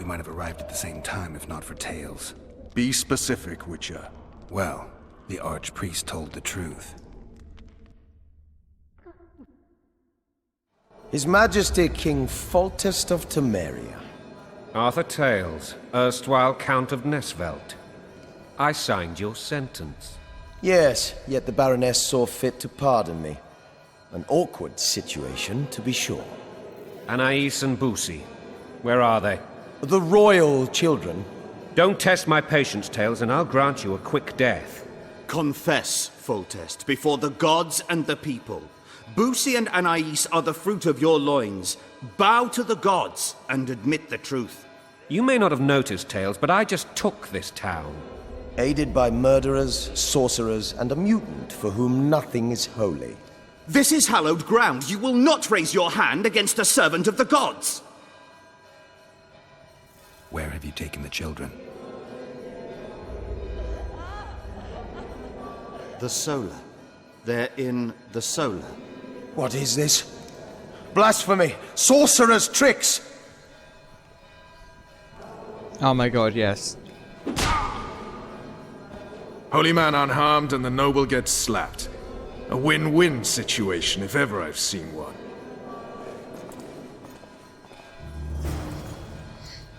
We might have arrived at the same time if not for Tails. Be specific, Witcher. Well, the Archpriest told the truth. His Majesty King Foltest of Temeria. Arthur Tails, erstwhile Count of Nesvelt. I signed your sentence. Yes, yet the Baroness saw fit to pardon me. An awkward situation, to be sure. Anais and Boosie, where are they? The royal children. Don't test my patience, Tails, and I'll grant you a quick death. Confess, Foltest, before the gods and the people. Boosie and Anais are the fruit of your loins. Bow to the gods and admit the truth. You may not have noticed, Tails, but I just took this town. Aided by murderers, sorcerers, and a mutant for whom nothing is holy. This is hallowed ground. You will not raise your hand against a servant of the gods. Where have you taken the children? The Solar. They're in the Solar. What is this? Blasphemy! Sorcerer's tricks! Oh my god, yes. Holy man unharmed and the noble gets slapped. A win-win situation, if ever I've seen one.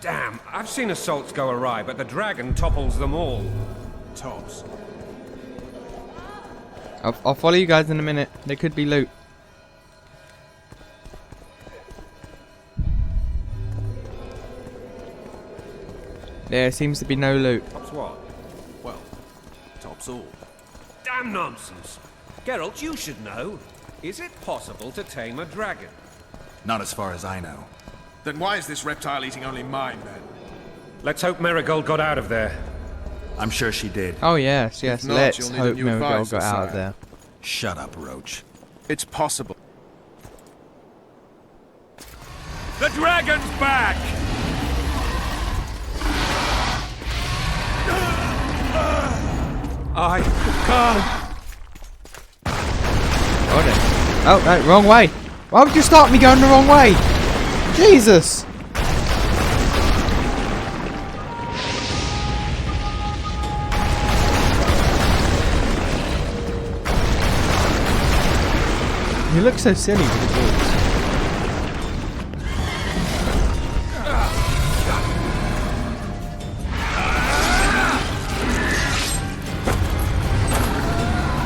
Damn, I've seen assaults go awry, but the dragon topples them all. Tops. I'll follow you guys in a minute. There could be loot. There seems to be no loot. Tops what? Well, tops all. Damn nonsense. Geralt, you should know. Is it possible to tame a dragon? Not as far as I know. Then why is this reptile eating only mine, then? Let's hope Marigold got out of there. I'm sure she did. Oh yes, yes. not, Let's you'll need a hope new Marigold advisor, got out of sire. there. Shut up, Roach. It's possible. The dragon's back! I can't. Hold it. Oh, no, wrong way. Why would you start me going the wrong way? Jesus! You look so silly with the balls.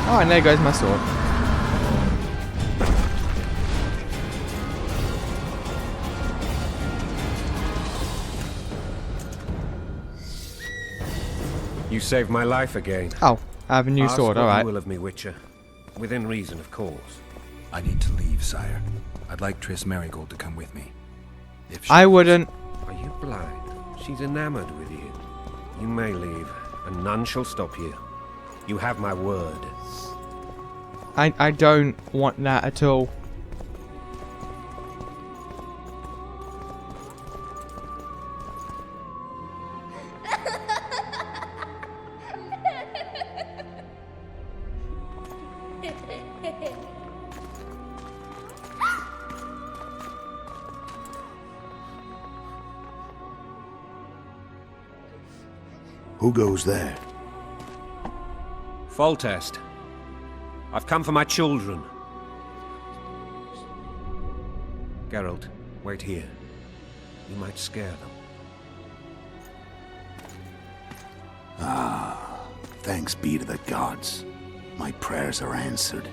Oh, and there goes my sword. You saved my life again. Oh, I have a new Ask sword, what alright. you will of me, Witcher. Within reason, of course. I need to leave, sire. I'd like Triss Marigold to come with me. If she... I wouldn't. Are you blind? She's enamored with you. You may leave, and none shall stop you. You have my word. I don't want that at all. Who goes there? Foltest. I've come for my children. Geralt, wait here. You might scare them. Thanks be to the gods. My prayers are answered.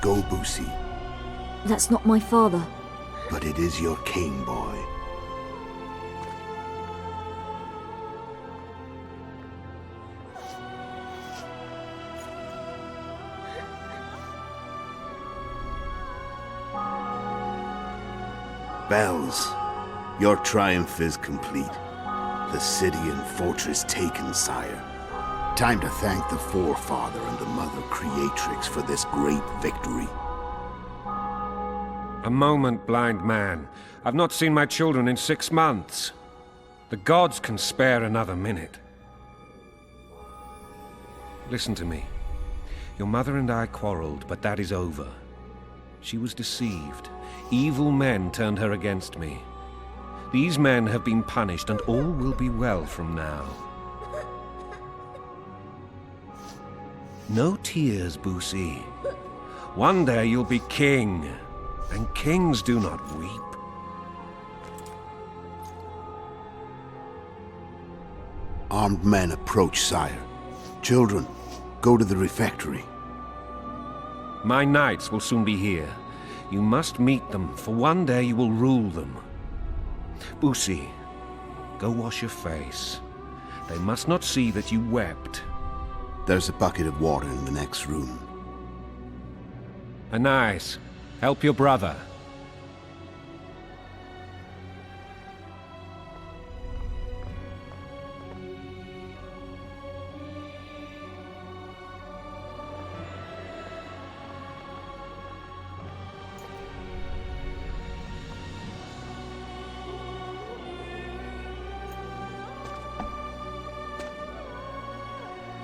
Go, Boosie. That's not my father. But it is your king, boy. Bells, your triumph is complete. The city and fortress taken, sire. Time to thank the Forefather and the Mother Creatrix for this great victory. A moment, blind man. I've not seen my children in 6 months. The gods can spare another minute. Listen to me. Your mother and I quarreled, but that is over. She was deceived. Evil men turned her against me. These men have been punished, and all will be well from now. No tears, Boosie. One day you'll be king, and kings do not weep. Armed men approach, sire. Children, go to the refectory. My knights will soon be here. You must meet them, for one day you will rule them. Boosie, go wash your face. They must not see that you wept. There's a bucket of water in the next room. Anais, help your brother.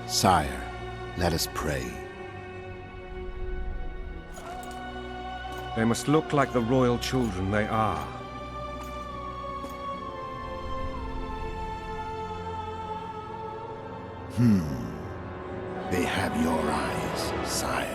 Sire, let us pray. They must look like the royal children they are. They have your eyes, sire.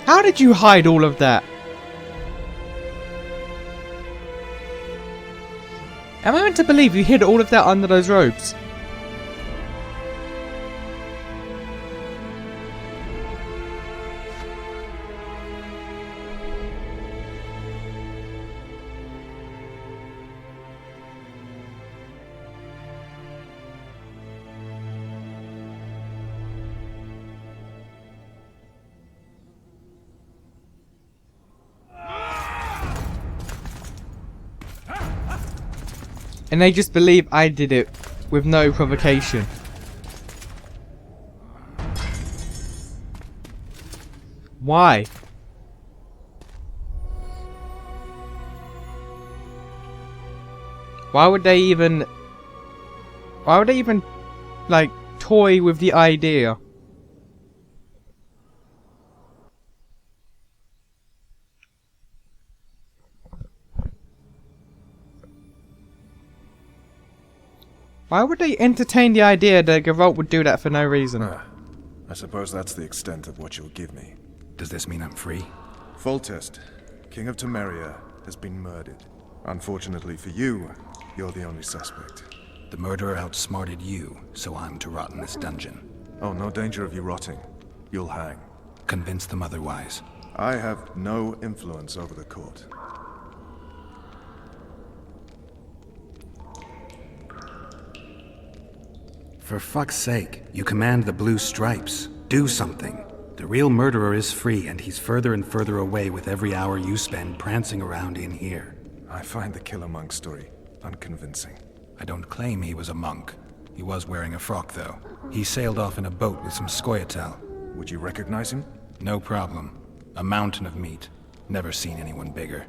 How did you hide all of that? Am I meant to believe you hid all of that under those robes? And they just believe I did it with no provocation. Why? Why would they even like toy with the idea? Why would they entertain the idea that Geralt would do that for no reason? I suppose that's the extent of what you'll give me. Does this mean I'm free? Foltest, King of Temeria, has been murdered. Unfortunately for you, you're the only suspect. The murderer outsmarted you, so I'm to rot in this dungeon. Oh, no danger of you rotting. You'll hang. Convince them otherwise. I have no influence over the court. For fuck's sake, you command the blue stripes. Do something. The real murderer is free, and he's further and further away with every hour you spend prancing around in here. I find the Killer Monk story unconvincing. I don't claim he was a monk. He was wearing a frock, though. He sailed off in a boat with some Scoia'tael. Would you recognize him? No problem. A mountain of meat. Never seen anyone bigger.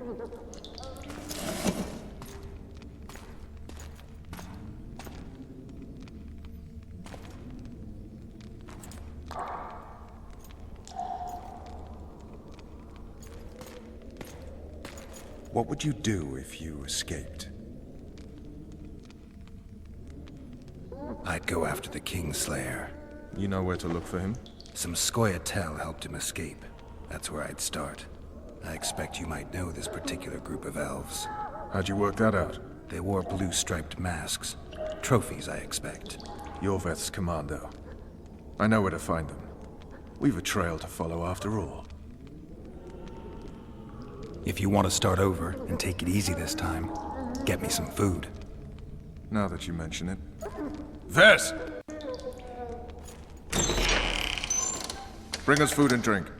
What would you do if you escaped? I'd go after the Kingslayer. You know where to look for him? Some Scoia'tael helped him escape. That's where I'd start. I expect you might know this particular group of elves. How'd you work that out? They wore blue-striped masks. Trophies, I expect. Yorveth's commando. I know where to find them. We've a trail to follow after all. If you want to start over and take it easy this time, get me some food. Now that you mention it. Vess! Bring us food and drink.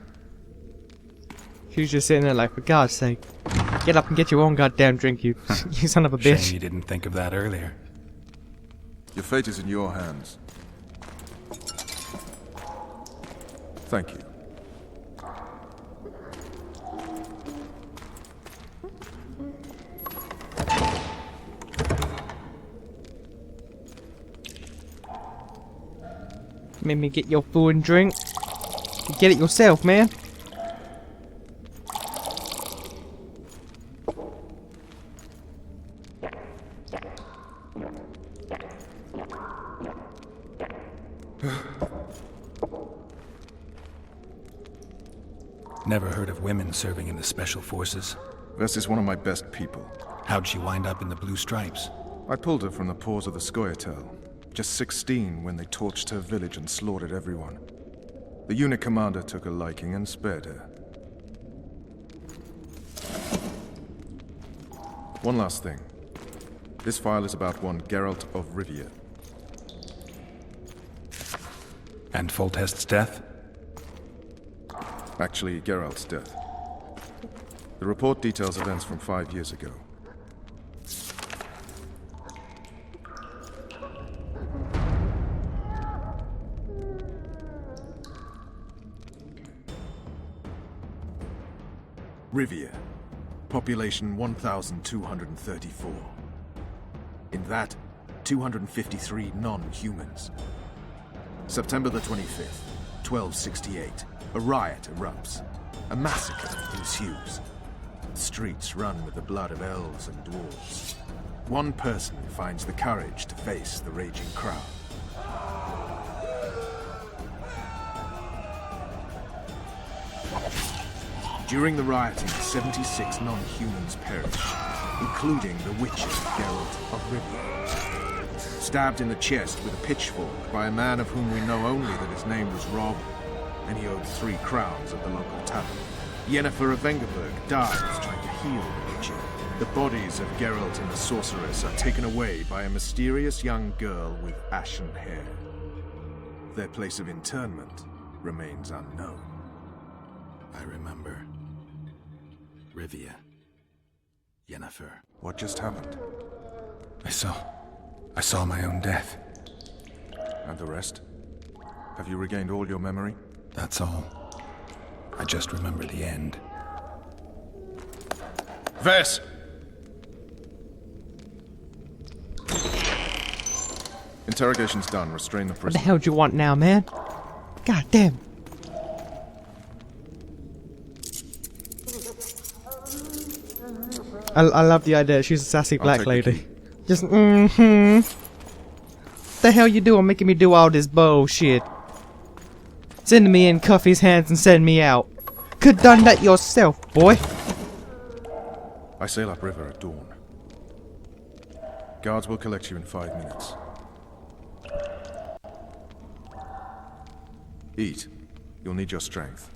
She's just sitting there like, for God's sake, get up and get your own goddamn drink, you you son of a bitch. Shame you didn't think of that earlier. Your fate is in your hands. Thank you. Made me get your food and drink. You get it yourself, man. Never heard of women serving in the special forces. Vess is one of my best people. How'd she wind up in the blue stripes? I pulled her from the paws of the Scoia'tael. Just 16 when they torched her village and slaughtered everyone. The unit commander took a liking and spared her. One last thing. This file is about one Geralt of Rivia. And Foltest's death? Actually, Geralt's death. The report details events from 5 years ago. Rivia. Population 1,234. In that, 253 non-humans. September the 25th, 1268. A riot erupts. A massacre ensues. The streets run with the blood of elves and dwarves. One person finds the courage to face the raging crowd. During the rioting, 76 non-humans perished, including the witcher Geralt of Rivia. Stabbed in the chest with a pitchfork by a man of whom we know only that his name was Rob, and he owed 3 crowns at the local tavern. Yennefer of Vengerberg dies trying to heal the witcher. The bodies of Geralt and the sorceress are taken away by a mysterious young girl with ashen hair. Their place of internment remains unknown. I remember. Rivia. Yennefer. What just happened? I saw my own death. And the rest? Have you regained all your memory? That's all. I just remember the end. Vess! Interrogation's done. Restrain the What the prisoner. hell do you want now, man? God damn. I love the idea. She's a sassy I'll black take the lady. key. Just The hell you doing making me do all this bullshit? Send me in, cuff his hands, and send me out. Could done that yourself, boy. I sail upriver at dawn. Guards will collect you in 5 minutes. Eat. You'll need your strength.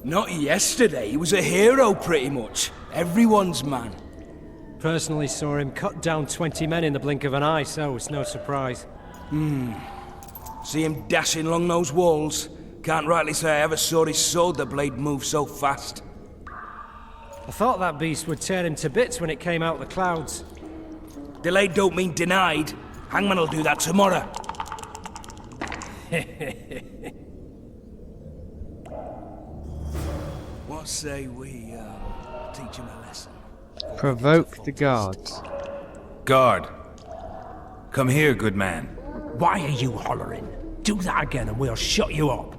Not yesterday, he was a hero pretty much. Everyone's man. Personally saw him cut down 20 men in the blink of an eye, so it's no surprise. See him dashing along those walls. Can't rightly say I ever saw his sword the blade move so fast. I thought that beast would tear him to bits when it came out of the clouds. Delayed don't mean denied. Hangman'll do that tomorrow. What say we teach him a lesson? Provoke the guards. Guard. Come here, good man. Why are you hollering? Do that again and we'll shut you up.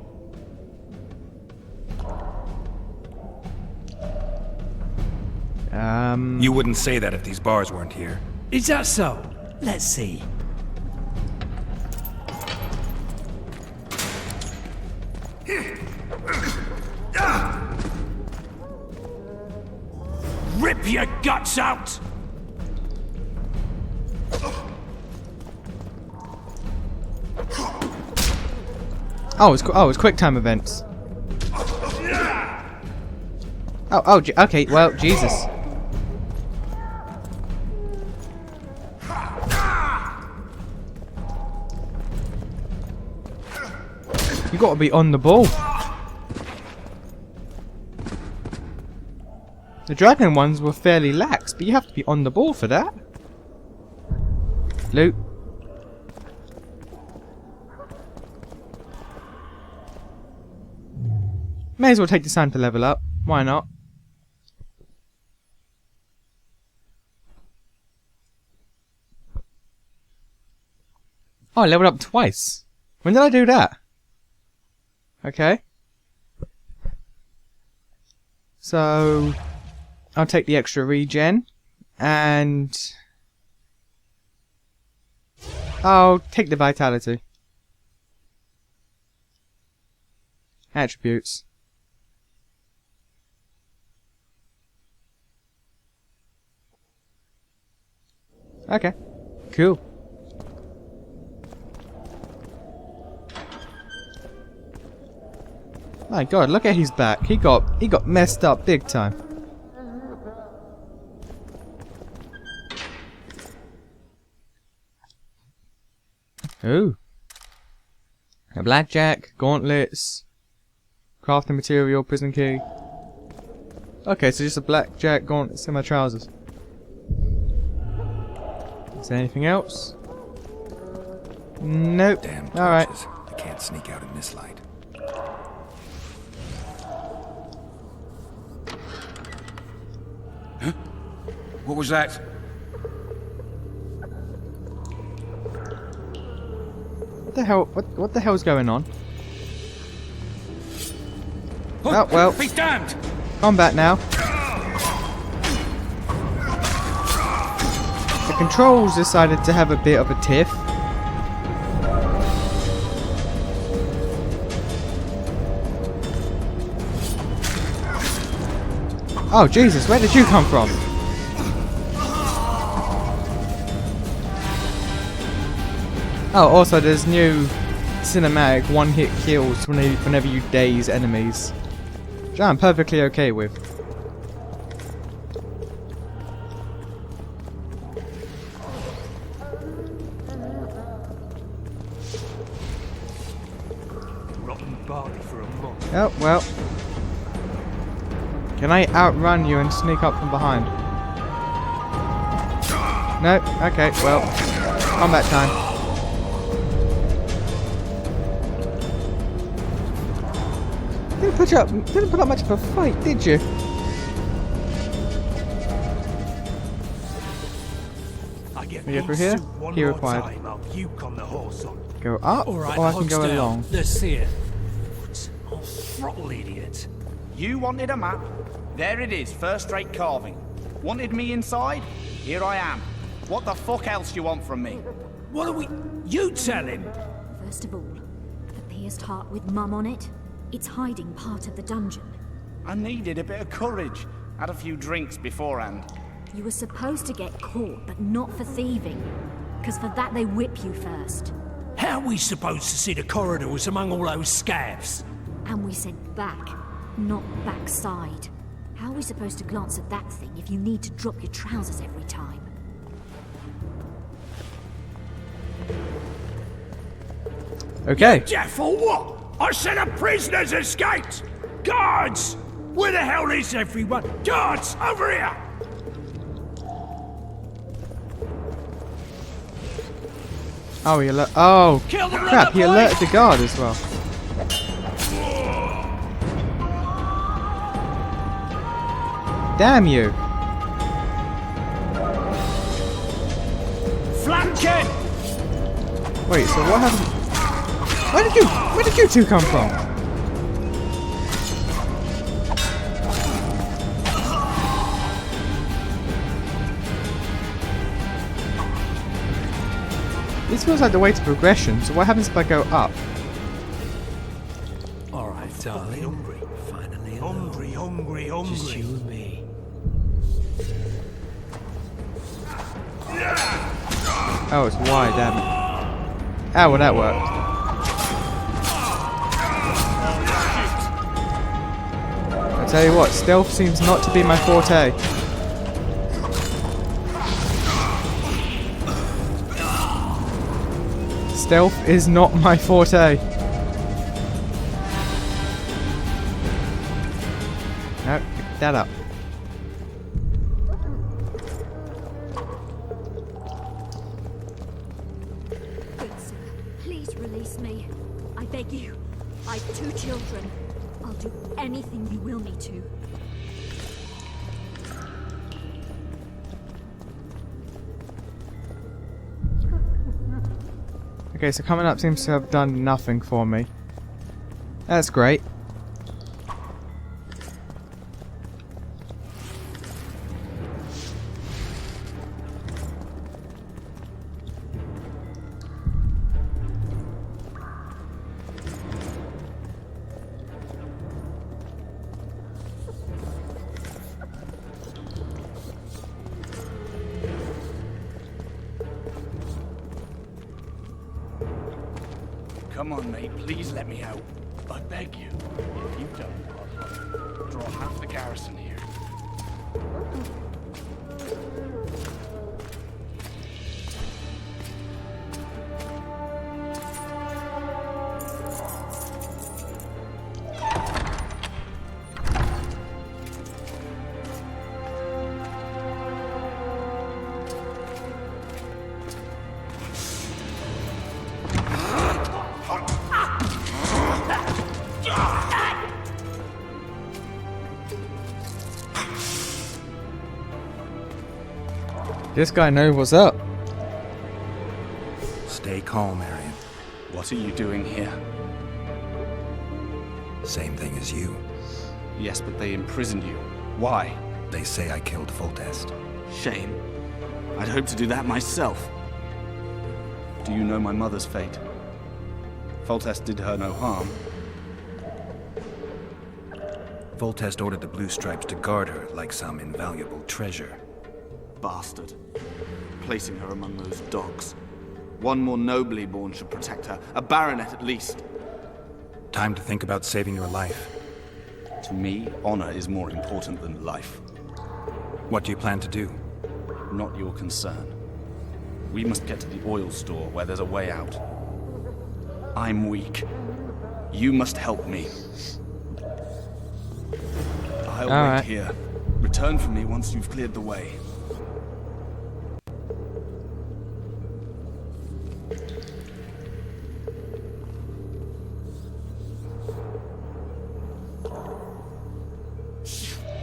You wouldn't say that if these bars weren't here. Is that so? Let's see. Rip your guts out! Oh, it's quick time events. Okay, well, Jesus. You gotta be on the ball. The dragon ones were fairly lax, but you have to be on the ball for that. Loot. May as well take the sand to level up. Why not? Oh, I leveled up twice. When did I do that? Okay. So I'll take the extra regen and I'll take the vitality. Attributes. Okay. Cool. My god, look at his back. He got messed up big time. Ooh. A blackjack, gauntlets, crafting material, prison key. Okay, so just a blackjack, gauntlets, and my trousers. Is there anything else? Nope. Damn Alright. torches. I can't sneak out in this light. Huh? What was that? What the hell? What the hell's going on? Oh well. Be damned! Combat now. The controls decided to have a bit of a tiff. Oh Jesus, where did you come from? Oh, also there's new cinematic one-hit kills whenever you daze enemies, which I'm perfectly okay with. Rotten barley for a month. Oh, well. Can I outrun you and sneak up from behind? No? Okay, well. Combat time. Didn't put up much of a fight, did you? I get We go through here? one Key more required. time, I'll puke on the horse on. Go up, All right, or I can go Hogsdale, along. Let's see it. Oh, throttle idiot. You wanted a map? There it is, first-rate carving. Wanted me inside? Here I am. What the fuck else do you want from me? What are we... You tell him! First of all, the pierced heart with Mum on it. It's hiding part of the dungeon. I needed a bit of courage. Had a few drinks beforehand. You were supposed to get caught, but not for thieving. Because for that they whip you first. How are we supposed to see the corridors among all those scabs? And we said back, not backside. How are we supposed to glance at that thing if you need to drop your trousers every time? Okay. Jeff, or what? I said a prisoner's escaped! Guards! Where the hell is everyone? Guards, over here! Oh, he oh, Kill the crap! He alerted the guard as well. Damn you! Flanking! Wait, so what happened? Where did you two come from? This feels like the way to progression, so what happens if I go up? Alright, darling. Hungry. Finally hungry. Just you and me. Oh, it's wide, damn it. Ah, well that worked. I tell you what, stealth seems not to be my forte. Stealth is not my forte. No, pick that up. Good sir, please release me. I beg you. I've 2 children. I'll do anything you will me to. Okay, so coming up seems to have done nothing for me. That's great. Come on, mate, please let me out. I beg you. If you don't, I'll draw half the garrison here. This guy knows what's up. Stay calm, Arian. What are you doing here? Same thing as you. Yes, but they imprisoned you. Why? They say I killed Foltest. Shame. I'd hoped to do that myself. Do you know my mother's fate? Foltest did her no harm. Foltest ordered the Blue Stripes to guard her like some invaluable treasure. Bastard. Placing her among those dogs. One more nobly born should protect her. A baronet at least. Time to think about saving your life. To me, honor is more important than life. What do you plan to do? Not your concern. We must get to the oil store where there's a way out. I'm weak. You must help me. I'll wait here. Return for me once you've cleared the way.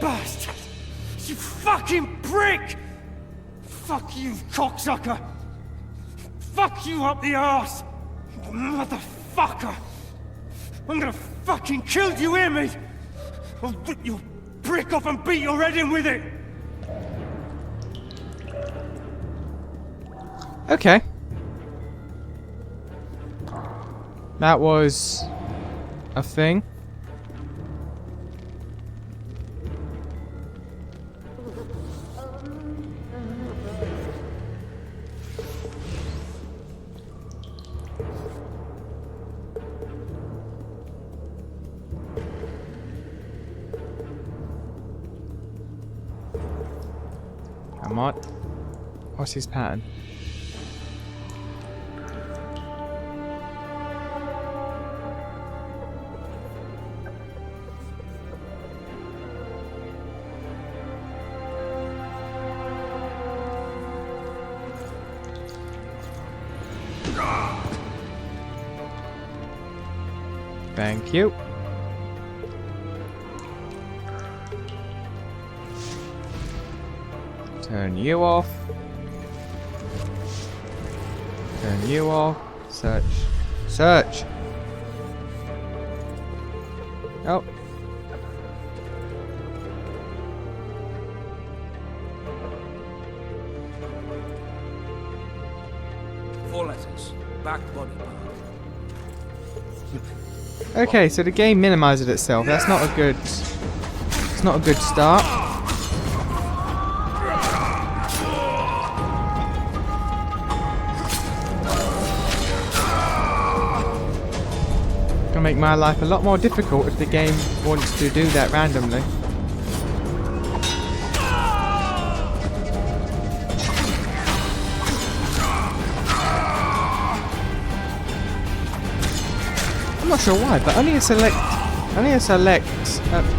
Bastard! You fucking prick! Fuck you, cocksucker! Fuck you up the arse! Motherfucker! I'm gonna fucking kill you, hear me? I'll rip your brick off and beat your head in with it! Okay. That was a thing. mod. What's his pattern? Thank you. Turn you off. Turn you off. Search. Search! Oh. Four letters. Back body part. Okay, so the game minimizes itself. That's not a good... It's not a good start. Gonna make my life a lot more difficult if the game wants to do that randomly. I'm not sure why, but only a select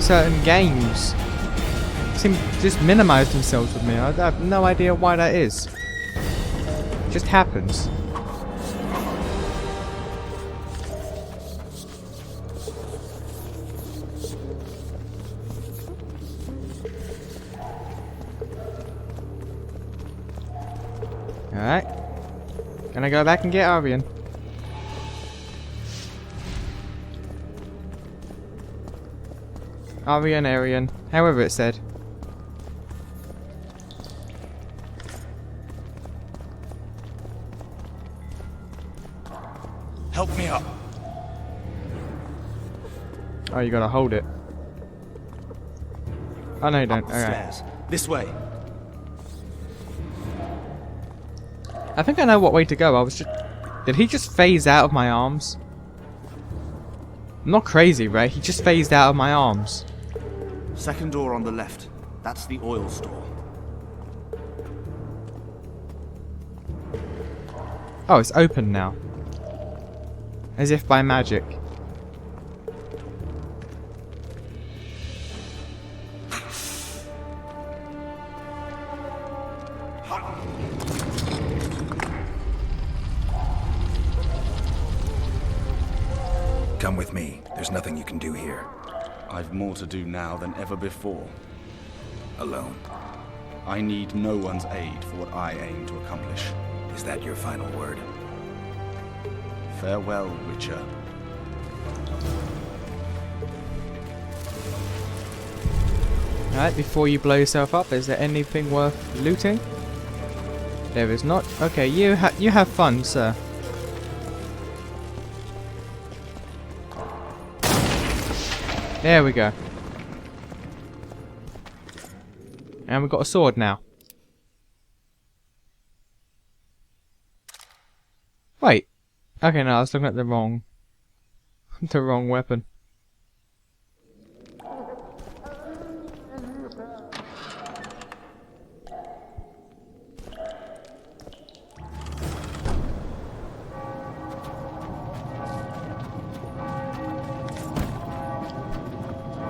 certain games seem to just minimize themselves with me. I have no idea why that is. It just happens. Alright. Gonna go back and get Arian. Arian, however it said. Help me up. Oh, you gotta hold it. Oh no, you don't. Okay. Stairs. This way. I think I know what way to go. Did he just phase out of my arms? I'm not crazy, right? He just phased out of my arms. Second door on the left. That's the oil store. Oh, it's open now. As if by magic. Come with me. There's nothing you can do here. I've more to do now than ever before. Alone. I need no one's aid for what I aim to accomplish. Is that your final word? Farewell, Witcher. Alright, before you blow yourself up, is there anything worth looting? There is not. Okay, you have fun, sir. There we go. And we've got a sword now. Wait. Okay, no, I was looking at the wrong weapon.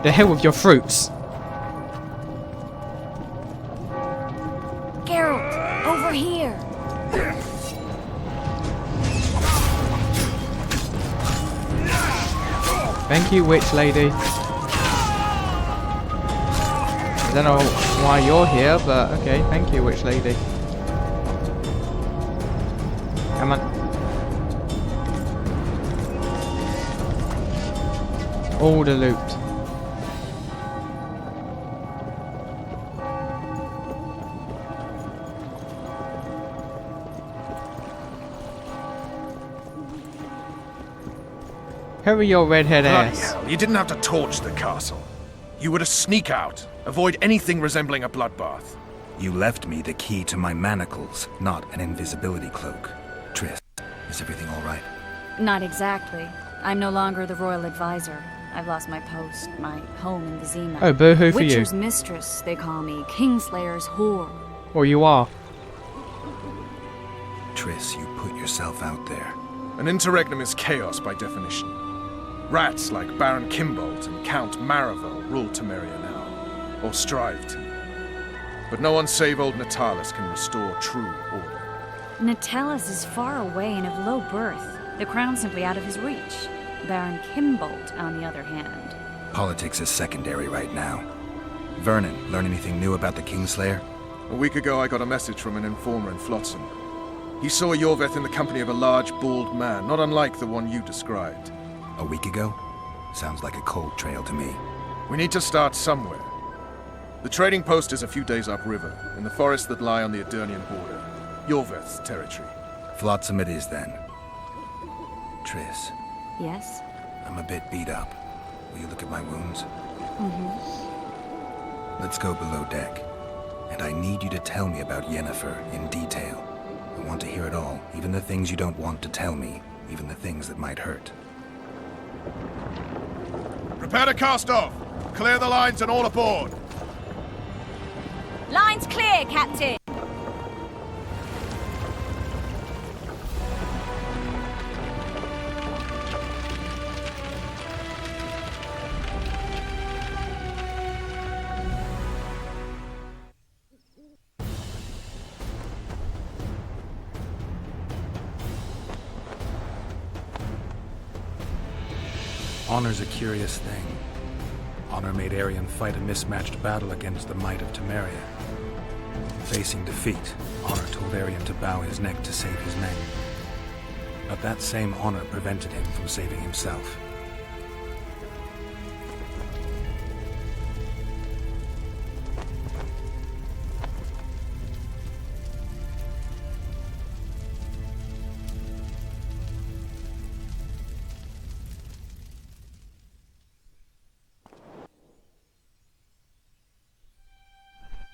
The hell with your fruits. Geralt, over here. Thank you, witch lady. I don't know why you're here, but okay, thank you, witch lady. Come on. All the loot. Hurry your redhead ass. Hell, you didn't have to torch the castle. You were to sneak out, avoid anything resembling a bloodbath. You left me the key to my manacles, not an invisibility cloak. Triss, is everything all right? Not exactly. I'm no longer the royal advisor. I've lost my post, my home in Vizima. Oh, boo-hoo for you. Witcher's mistress, they call me. Kingslayer's whore. Or you are. Triss, you put yourself out there. An interregnum is chaos by definition. Rats like Baron Kimbolt and Count Maravel rule Temeria now, or strive to. But no one save old Natalis can restore true order. Natalis is far away and of low birth. The crown's simply out of his reach. Baron Kimbolt, on the other hand. Politics is secondary right now. Vernon, learn anything new about the Kingslayer? A week ago I got a message from an informer in Flotsam. He saw Yorveth in the company of a large, bald man, not unlike the one you described. A week ago? Sounds like a cold trail to me. We need to start somewhere. The trading post is a few days upriver, in the forests that lie on the Adernian border. Yorveth's territory. Flotsam it is then. Triss. Yes? I'm a bit beat up. Will you look at my wounds? Mm-hmm. Let's go below deck. And I need you to tell me about Yennefer in detail. I want to hear it all, even the things you don't want to tell me, even the things that might hurt. Prepare to cast off! Clear the lines and all aboard! Lines clear, Captain! Honor's a curious thing. Honor made Arion fight a mismatched battle against the might of Temeria. Facing defeat, Honor told Arion to bow his neck to save his men. But that same honor prevented him from saving himself.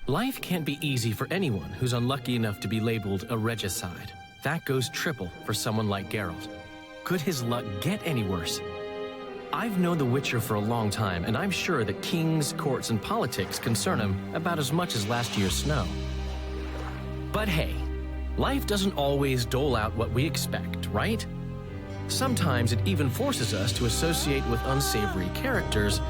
Life can't be easy for anyone who's unlucky enough to be labeled a regicide. That goes triple for someone like Geralt. Could his luck get any worse? I've known the Witcher for a long time, and I'm sure that kings, courts, and politics concern him about as much as last year's snow. But hey, life doesn't always dole out what we expect, right? Sometimes it even forces us to associate with unsavory characters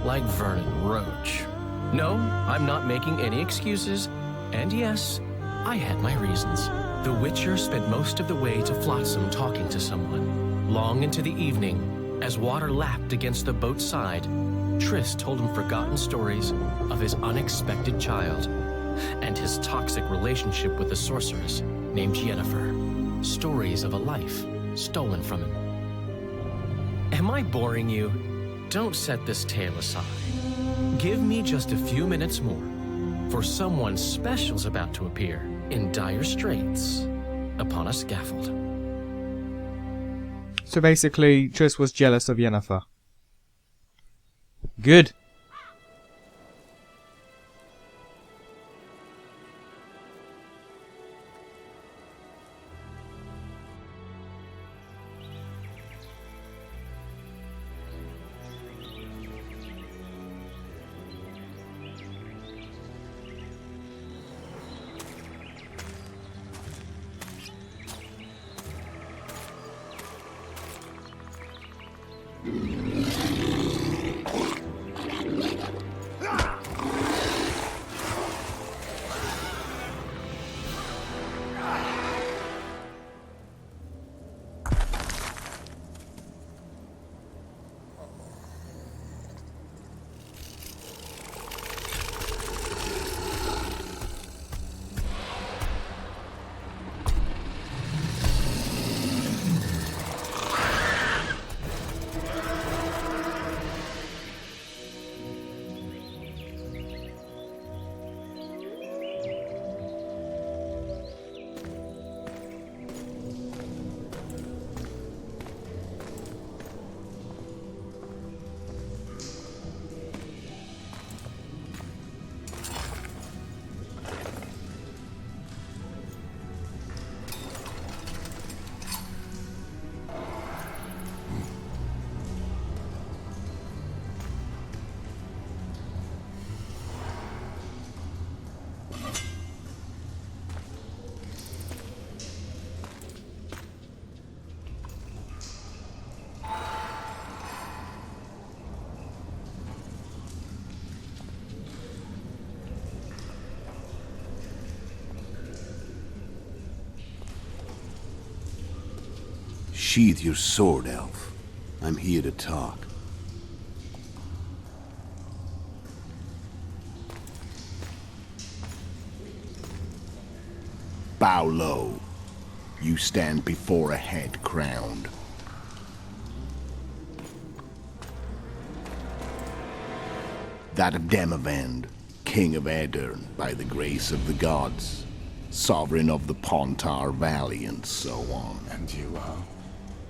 like Vernon Roach. No, I'm not making any excuses, and yes, I had my reasons. The Witcher spent most of the way to Flotsam talking to someone. Long into the evening, as water lapped against the boat's side, Triss told him forgotten stories of his unexpected child and his toxic relationship with a sorceress named Yennefer. Stories of a life stolen from him. Am I boring you? Don't set this tale aside. Give me just a few minutes more, for someone special's about to appear in dire straits upon a scaffold. So basically, Triss was jealous of Yennefer. Good. Sheathe your sword, elf. I'm here to talk. Bow low. You stand before a head crowned. That of Demavend, king of Aedirn by the grace of the gods, sovereign of the Pontar Valley, and so on. And you are?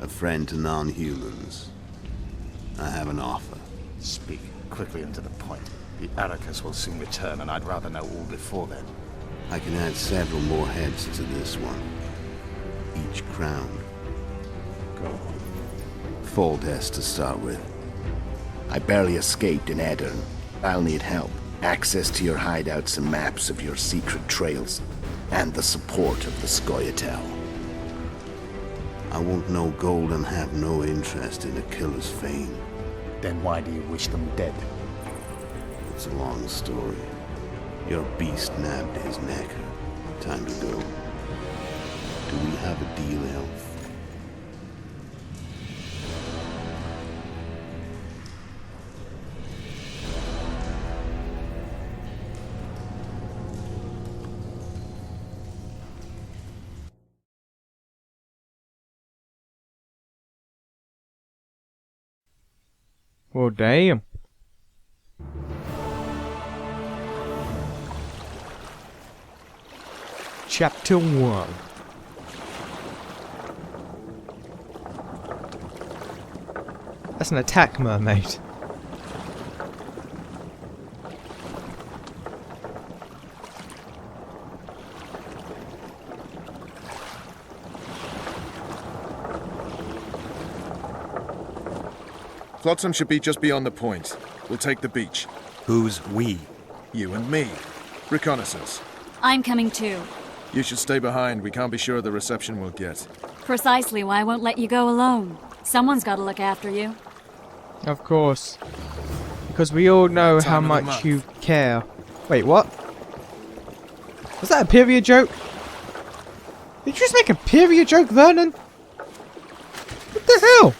A friend to non-humans. I have an offer. Speak quickly and to the point. The Arrakis will soon return, and I'd rather know all before then. I can add several more heads to this one. Each crowned. Go on. Foltest to start with. I barely escaped in Aedirn. I'll need help. Access to your hideouts and maps of your secret trails. And the support of the Scoia'tael. I want no gold and have no interest in a killer's fame. Then why do you wish them dead? It's a long story. Your beast nabbed his neck. Time to go. Do we have a deal, elf? Well, damn. Chapter 1. That's an attack mermaid. Flotsam should be just beyond the point. We'll take the beach. Who's we? You and me. Reconnaissance. I'm coming too. You should stay behind. We can't be sure of the reception we'll get. Precisely why I won't let you go alone. Someone's got to look after you. Of course. Because we all know how Time of the much month. you care. Wait, what? Was that a period joke? Did you just make a period joke, Vernon? What the hell?